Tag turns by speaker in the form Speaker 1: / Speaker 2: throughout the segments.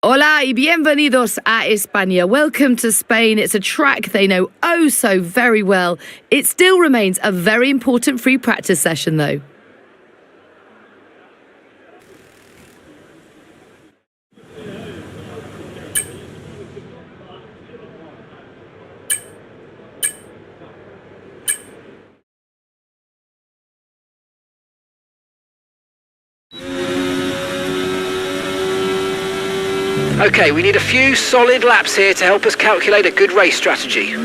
Speaker 1: Hola y bienvenidos a España. Welcome to Spain. It's a track they know oh so very well. It still remains a very important free practice session though.
Speaker 2: Okay, we need a few solid laps here to help us calculate a good race strategy.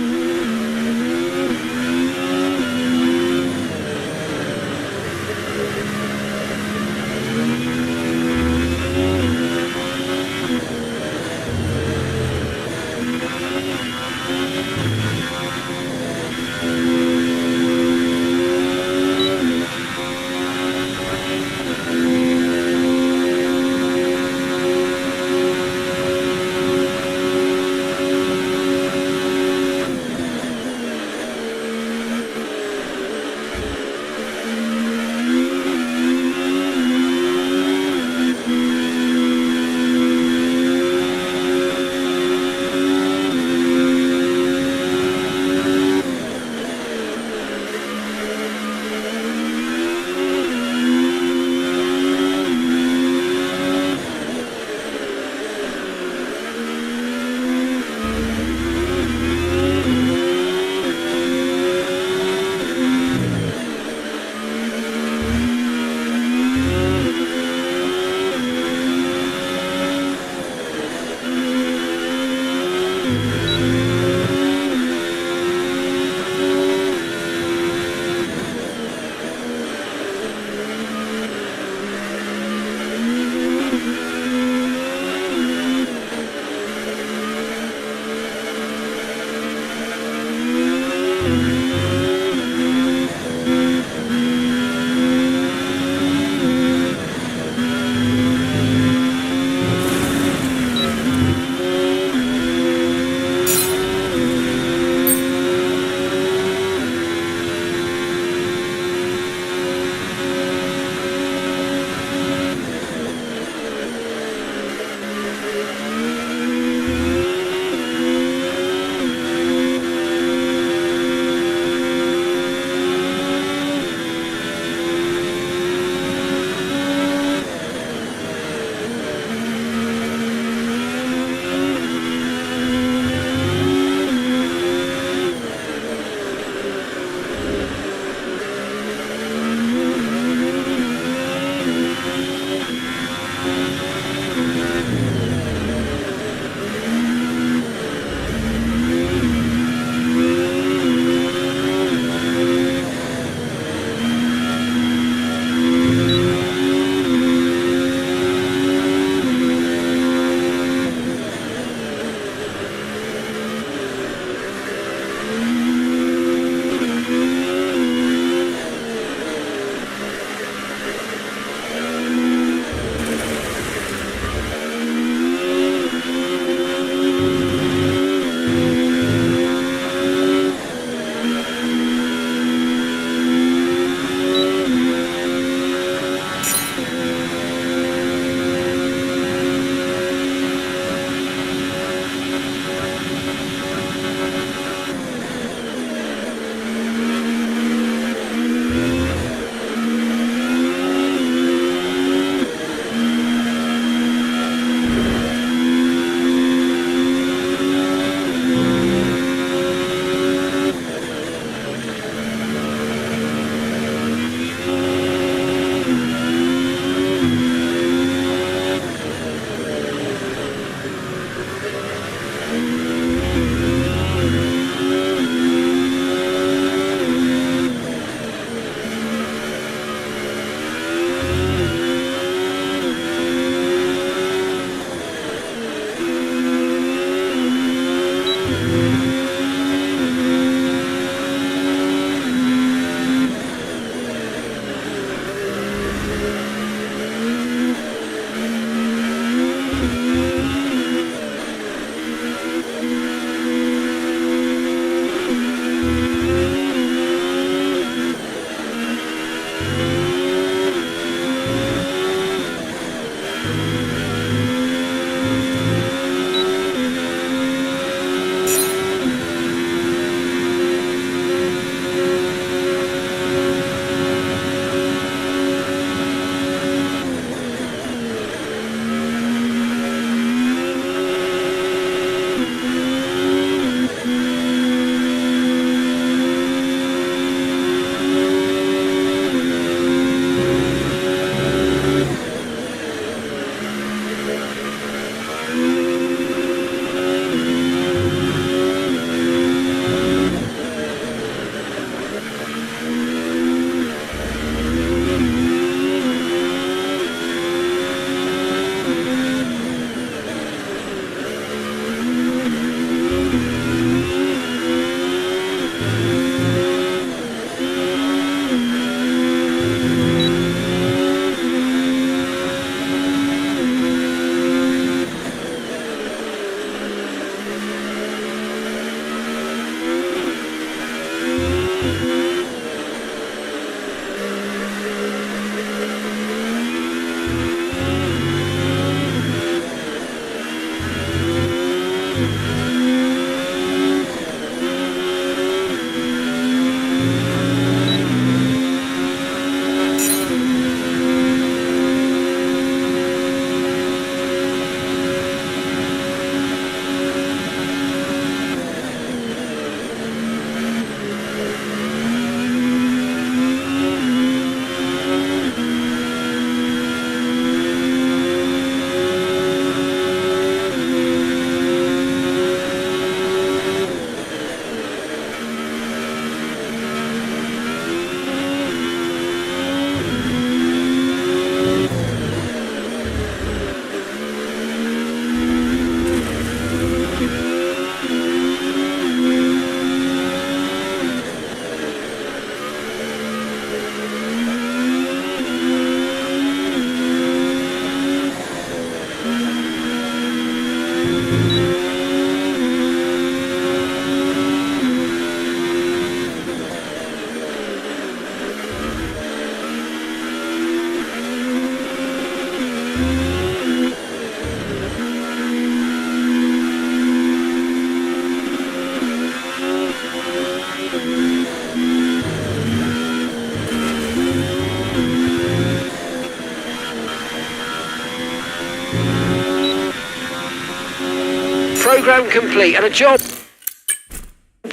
Speaker 2: complete and a job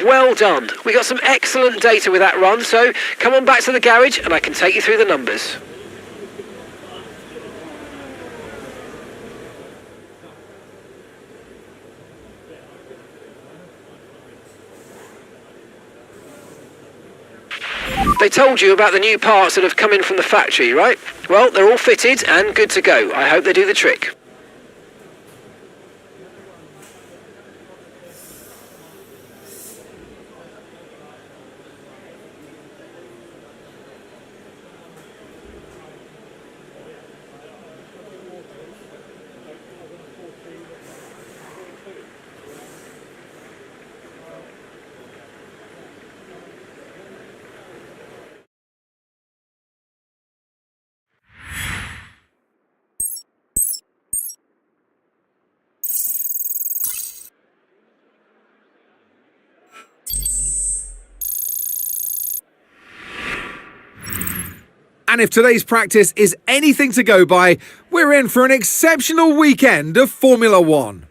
Speaker 2: well done. We got some excellent data with that run, so come on back to the garage and I can take you through the numbers. They told you about the new parts that have come in from the factory, right? Well, they're all fitted and good to go. I hope they do the trick.
Speaker 3: And if today's practice is anything to go by, we're in for an exceptional weekend of Formula One.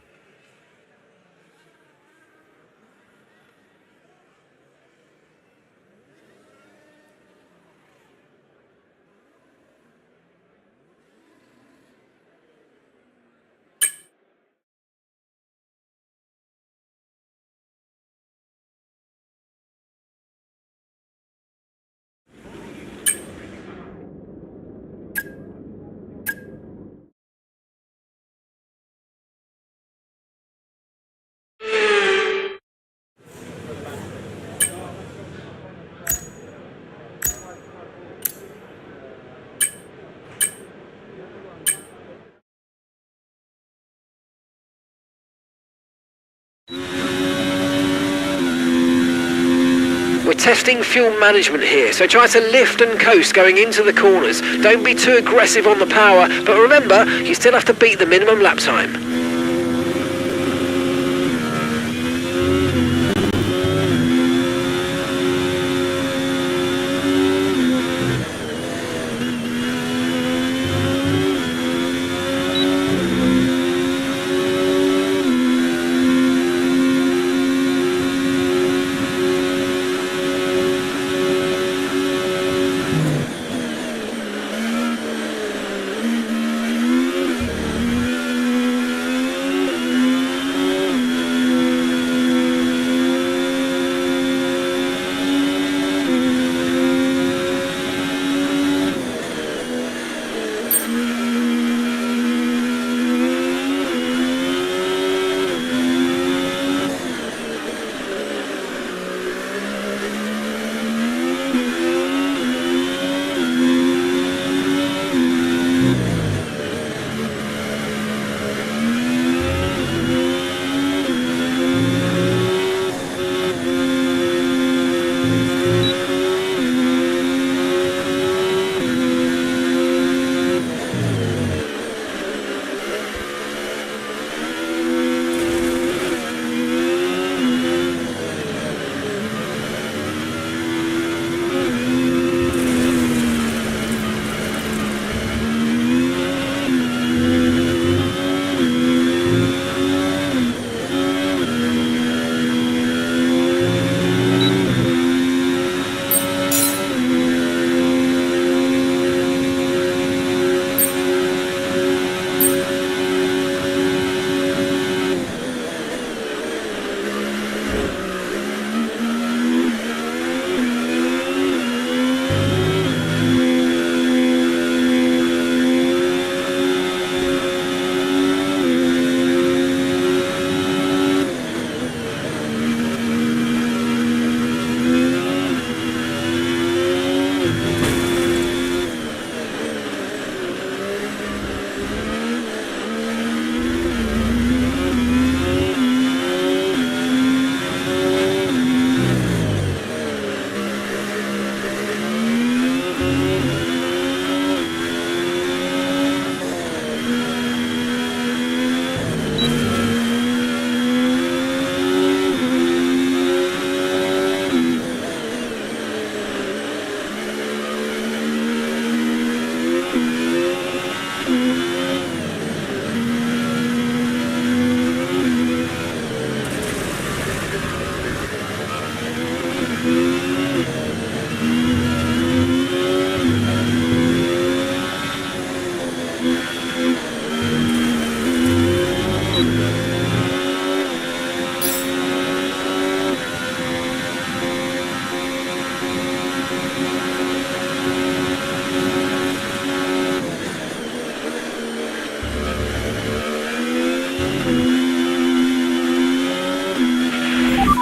Speaker 2: We're testing fuel management here, so try to lift and coast going into the corners. Don't be too aggressive on the power, but remember, you still have to beat the minimum lap time.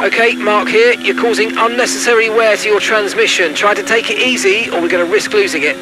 Speaker 2: Okay, Mark here. You're causing unnecessary wear to your transmission. Try to take it easy or we're going to risk losing it.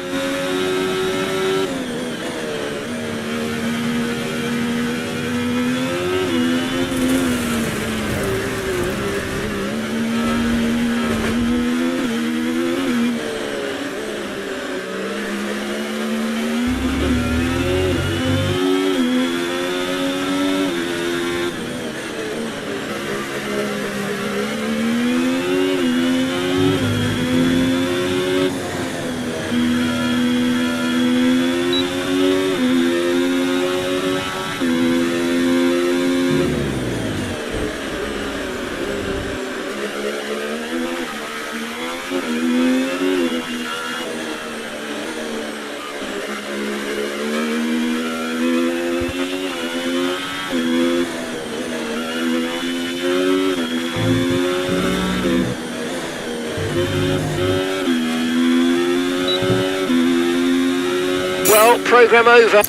Speaker 2: Well, programme over.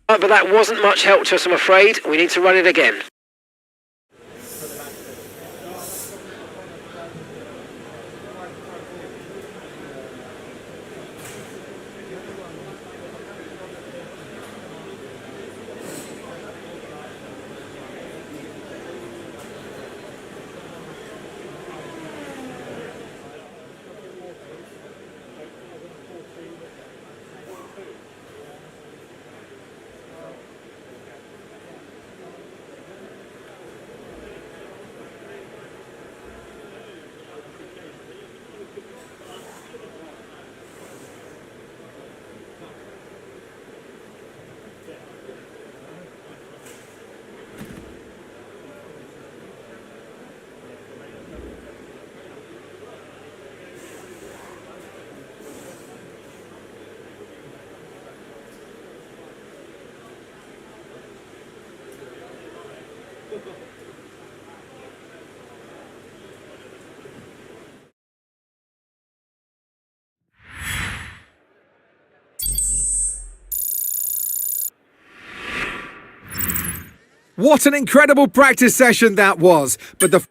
Speaker 2: But that wasn't much help to us, I'm afraid. We need to run it again.
Speaker 3: What an incredible practice session that was. But the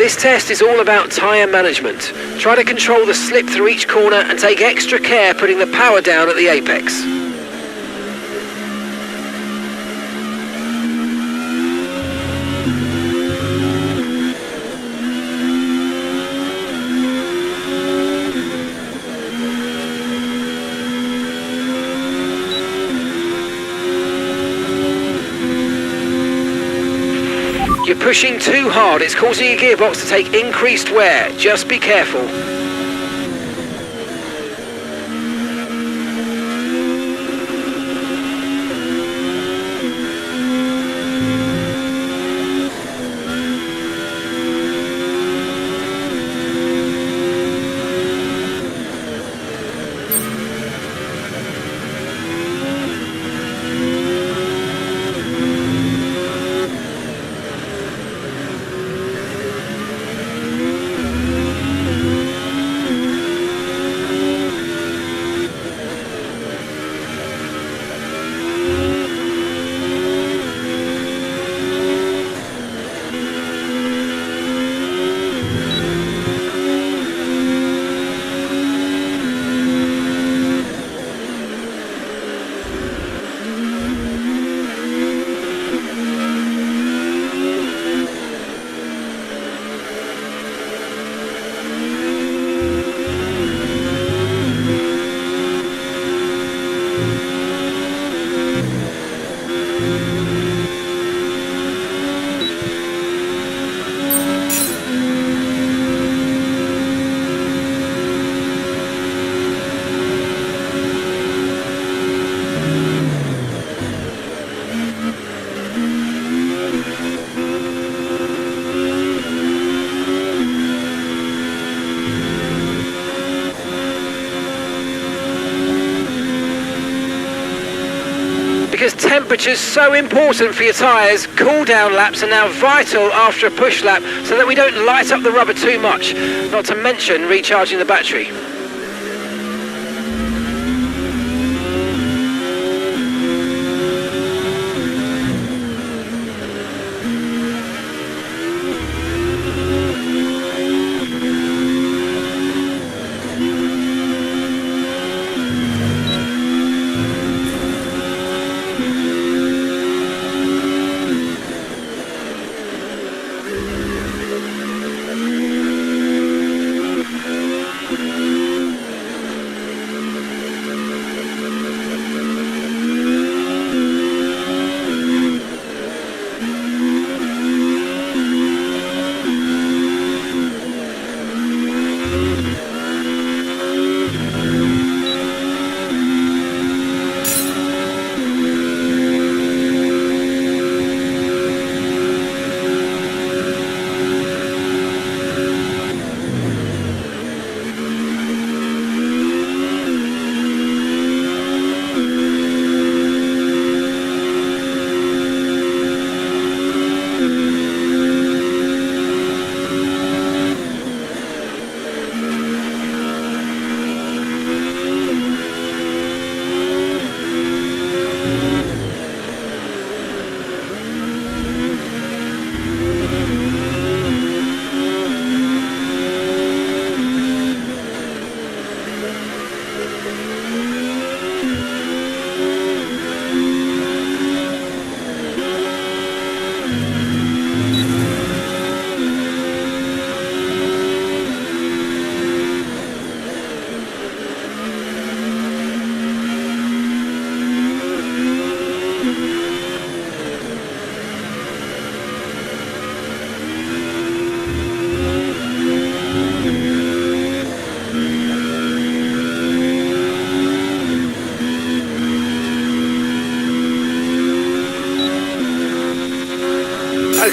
Speaker 2: This test is all about tyre management. Try to control the slip through each corner and take extra care putting the power down at the apex. You're pushing too hard, it's causing your gearbox to take increased wear. Just be careful. because temperature's so important for your tyres. Cool down laps are now vital after a push lap so that we don't light up the rubber too much, not to mention recharging the battery.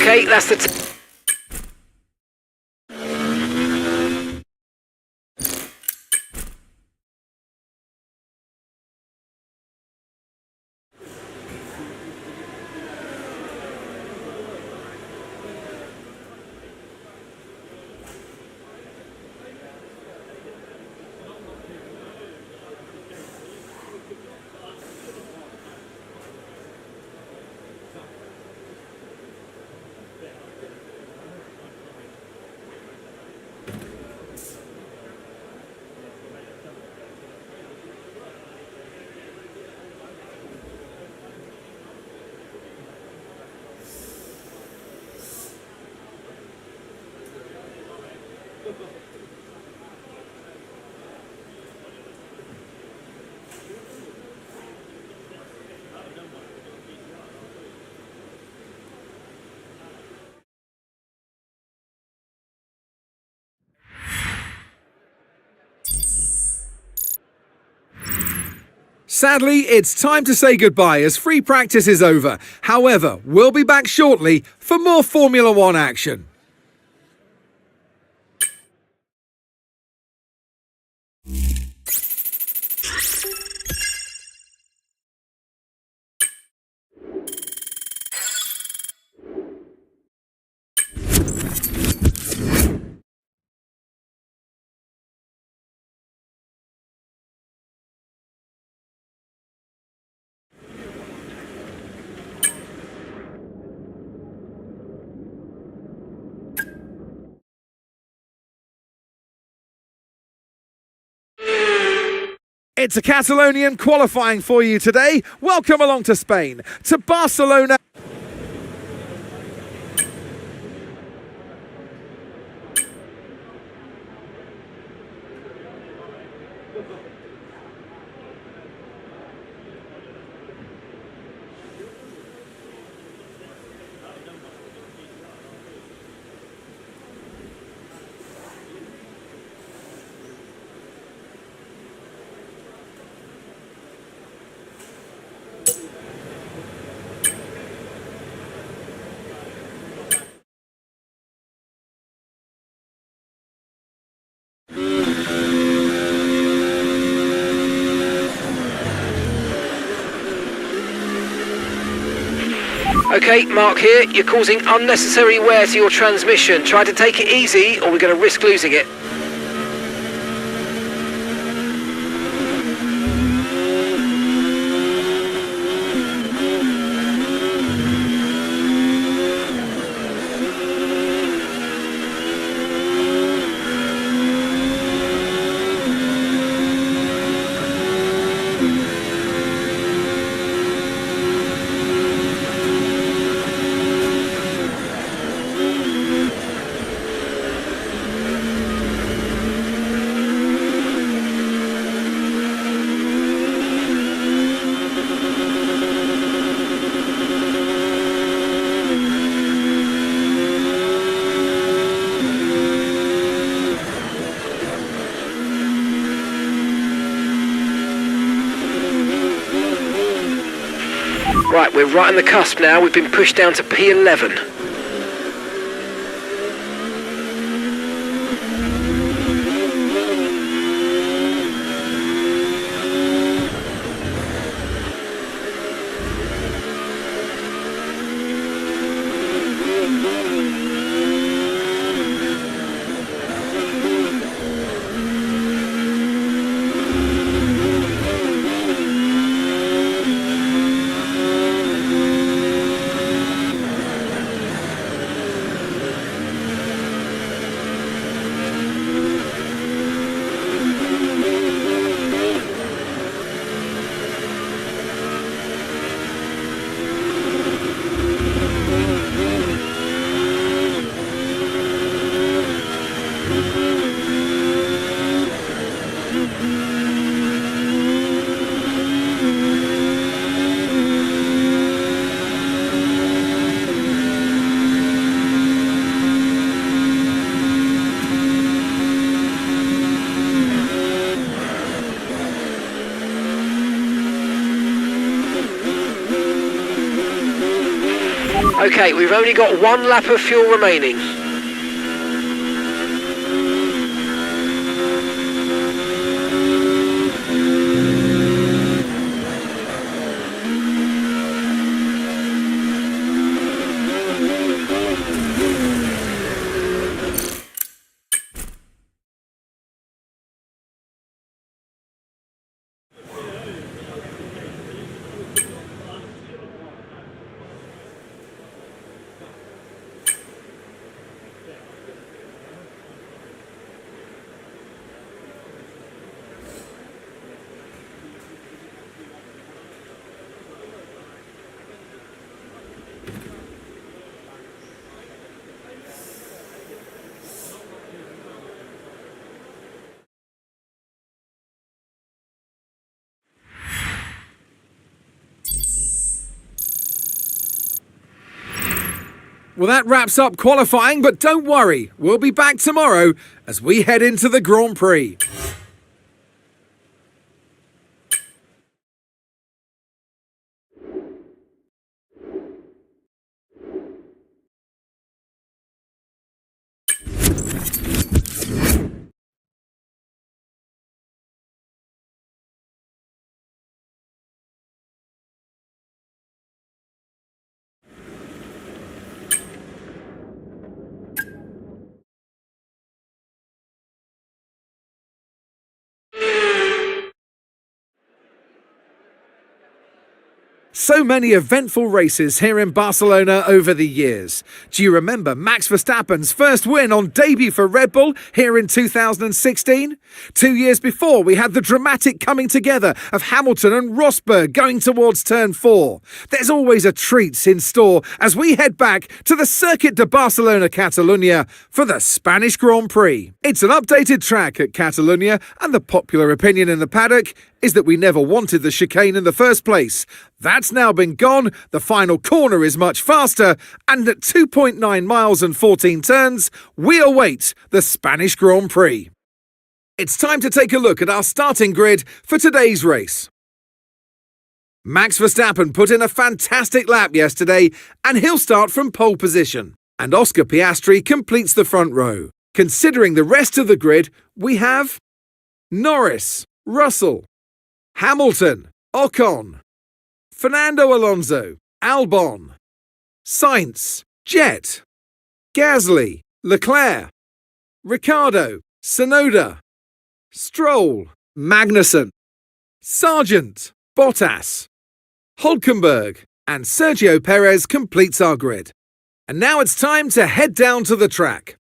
Speaker 2: Okay, that's the...
Speaker 3: Sadly, it's time to say goodbye as free practice is over. However, we'll be back shortly for more Formula One action. It's a Catalonian qualifying for you today. Welcome along to Spain, to Barcelona.
Speaker 2: Okay, Mark here. You're causing unnecessary wear to your transmission. Try to take it easy or we're going to risk losing it. Right, we're right on the cusp now. We've been pushed down to P11. Okay, we've only got one lap of fuel remaining.
Speaker 3: Well, that wraps up qualifying, but don't worry, we'll be back tomorrow as we head into the Grand Prix. So many eventful races here in Barcelona over the years. Do you remember Max Verstappen's first win on debut for Red Bull here in 2016? 2 years before, we had the dramatic coming together of Hamilton and Rosberg going towards turn 4. There's always a treat in store as we head back to the Circuit de Barcelona Catalunya for the Spanish Grand Prix. It's an updated track at Catalunya, and the popular opinion in the paddock is that we never wanted the chicane in the first place. That's now been gone, the final corner is much faster, and at 2.9 miles and 14 turns, we await the Spanish Grand Prix. It's time to take a look at our starting grid for today's race. Max Verstappen put in a fantastic lap yesterday, and he'll start from pole position. And Oscar Piastri completes the front row. Considering the rest of the grid, we have Norris, Russell, Hamilton, Ocon, Fernando Alonso, Albon, Sainz, Jet, Gasly, Leclerc, Ricciardo, Tsunoda, Stroll, Magnussen, Sargent, Bottas, Hulkenberg, and Sergio Perez completes our grid. And now it's time to head down to the track.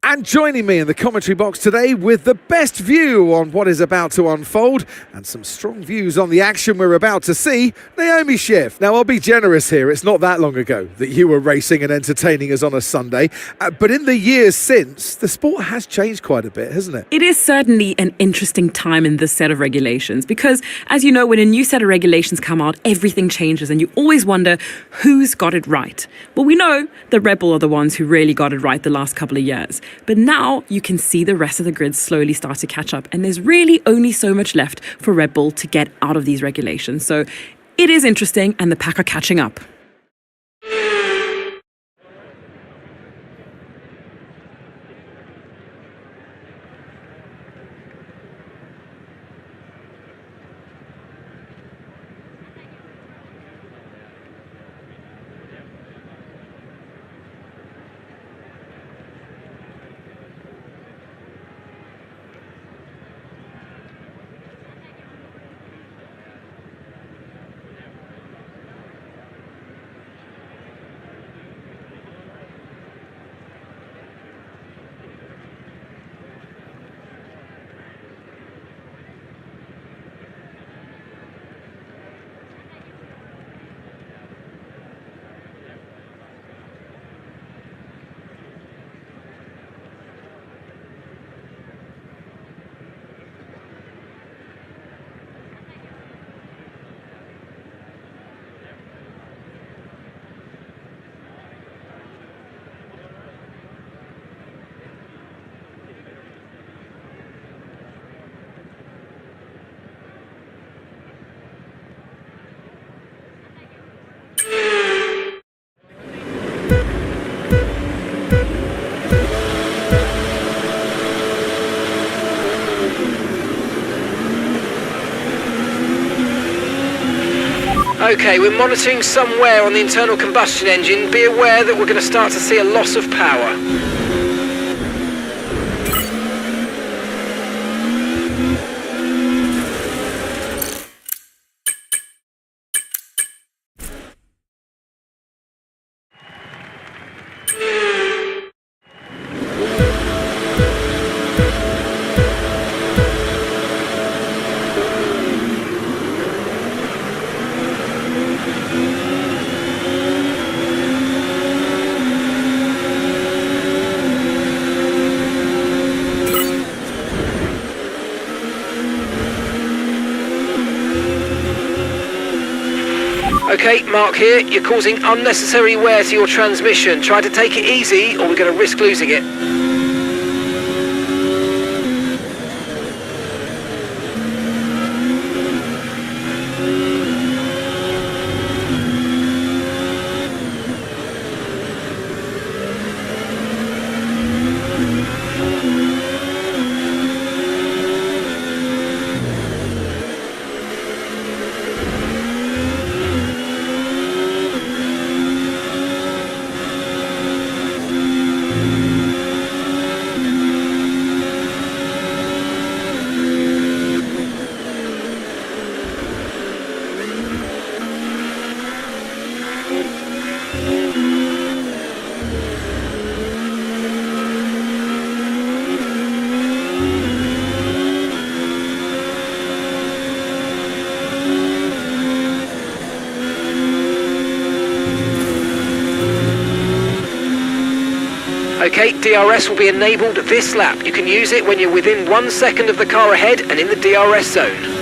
Speaker 3: And joining me in the commentary box today with the best view on what is about to unfold and some strong views on the action we're about to see, Naomi Schiff. Now, I'll be generous here. It's not that long ago that you were racing and entertaining us on a Sunday. But in the years since, the sport has changed quite a bit, hasn't it?
Speaker 4: It is certainly an interesting time in this set of regulations because, as you know, when a new set of regulations come out, everything changes and you always wonder who's got it right. Well, we know that Red Bull are the ones who really got it right the last couple of years. But now you can see the rest of the grid slowly start to catch up. And there's really only so much left for Red Bull to get out of these regulations. So it is interesting and the pack are catching up.
Speaker 2: Okay, we're monitoring somewhere on the internal combustion engine. Be aware that we're going to start to see a loss of power. Okay, Mark here. You're causing unnecessary wear to your transmission. Try to take it easy or we're going to risk losing it. Okay, DRS will be enabled this lap. You can use it when you're within 1 second of the car ahead and in the DRS zone.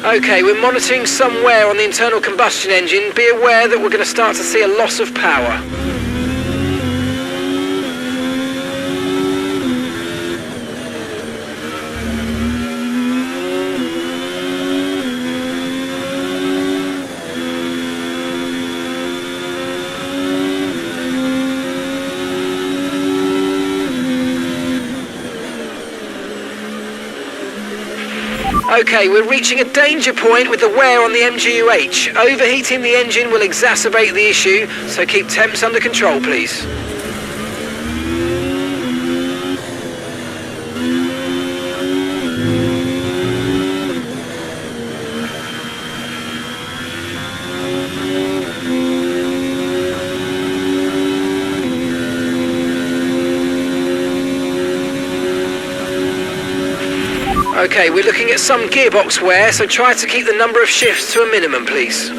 Speaker 2: Okay, we're monitoring somewhere on the internal combustion engine. Be aware that we're going to start to see a loss of power. Okay, we're reaching a danger point with the wear on the MGU-H. Overheating the engine will exacerbate the issue, so keep temps under control, please. Okay, we're looking at some gearbox wear, so try to keep the number of shifts to a minimum, please.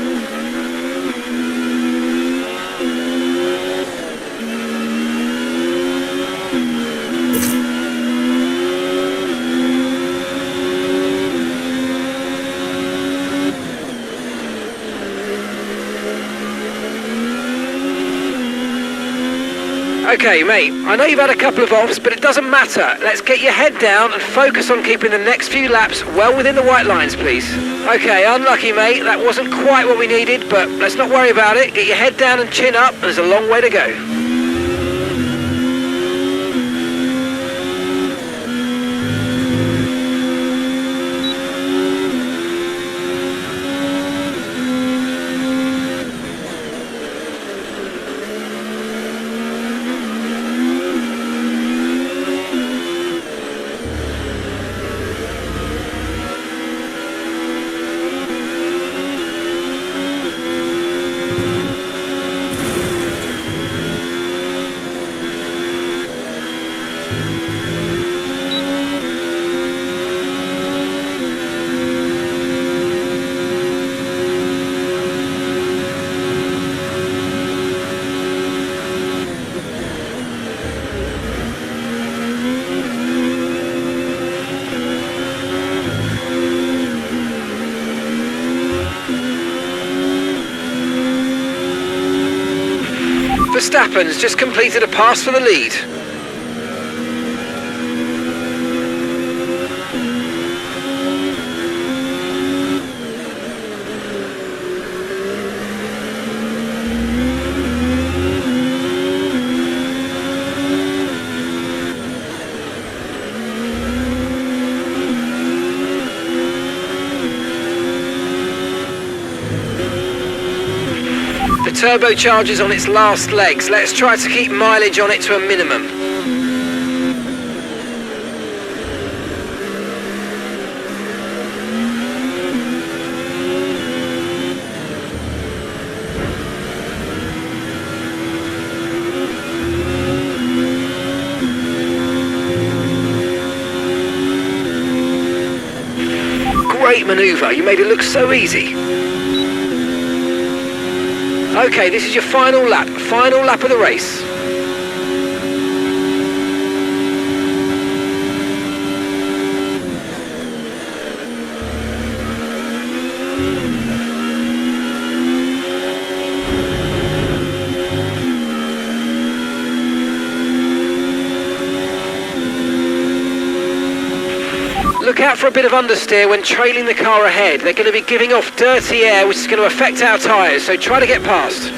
Speaker 2: Okay, mate, I know you've had a couple of offs, but it doesn't matter. Let's get your head down and focus on keeping the next few laps well within the white lines, please. Okay, unlucky, mate. That wasn't quite what we needed, but let's not worry about it. Get your head down and chin up. There's a long way to go. Verstappen's just completed a pass for the lead. The turbocharger's on its last legs. Let's try to keep mileage on it to a minimum. Great manoeuvre. You made it look so easy. Okay, this is your final lap of the race. Look out for a bit of understeer when trailing the car ahead. They're going to be giving off dirty air, which is going to affect our tyres, so try to get past.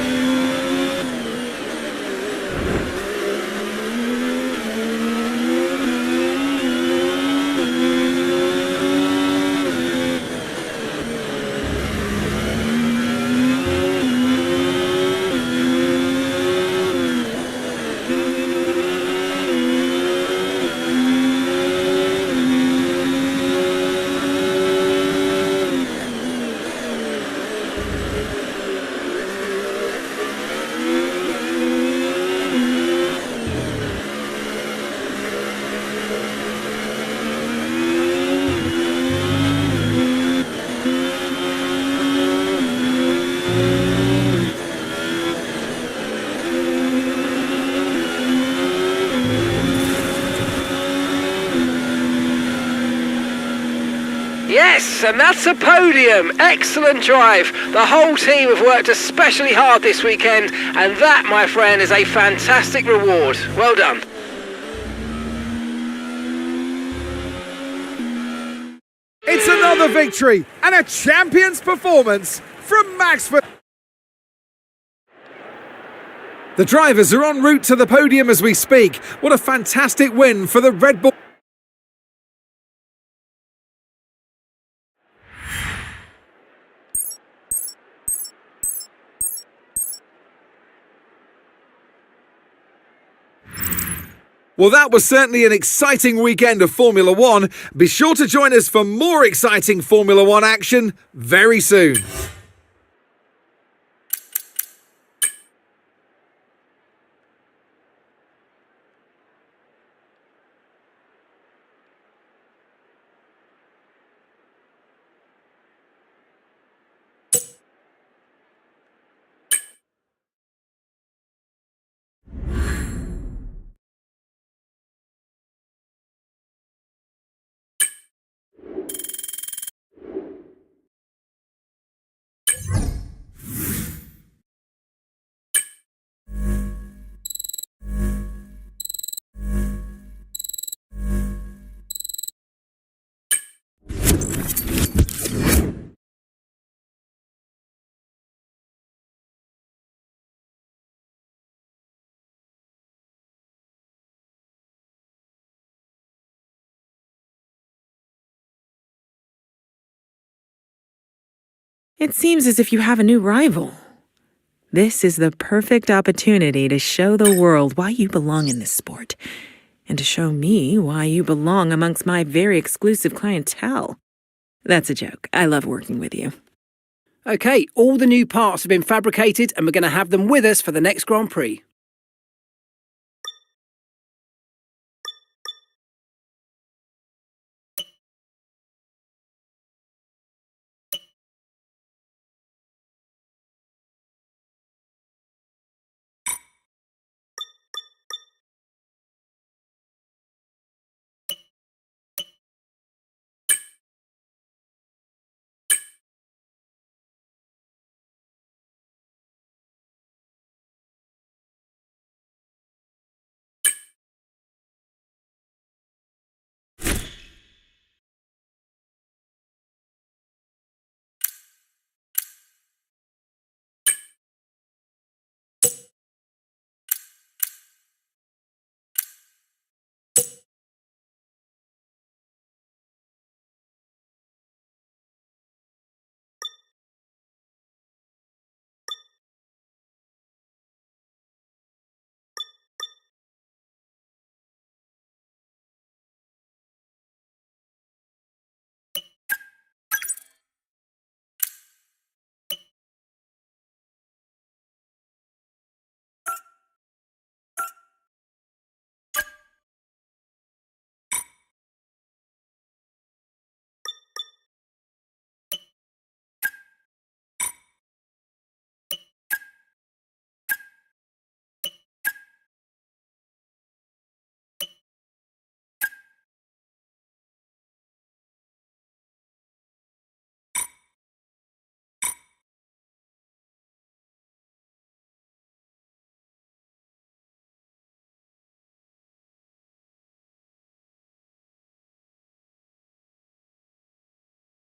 Speaker 2: Yes, and that's a podium. Excellent drive. The whole team have worked especially hard this weekend, and that, my friend, is a fantastic reward. Well done.
Speaker 3: It's another victory and a champion's performance from Max Verstappen. The drivers are en route to the podium as we speak. What a fantastic win for the Red Bull. Well, that was certainly an exciting weekend of Formula One. Be sure to join us for more exciting Formula One action very soon.
Speaker 5: It seems as if you have a new rival. This is the perfect opportunity to show the world why you belong in this sport, and to show me why you belong amongst my very exclusive clientele. That's a joke. I love working with you.
Speaker 2: Okay, all the new parts have been fabricated and we're going to have them with us for the next Grand Prix.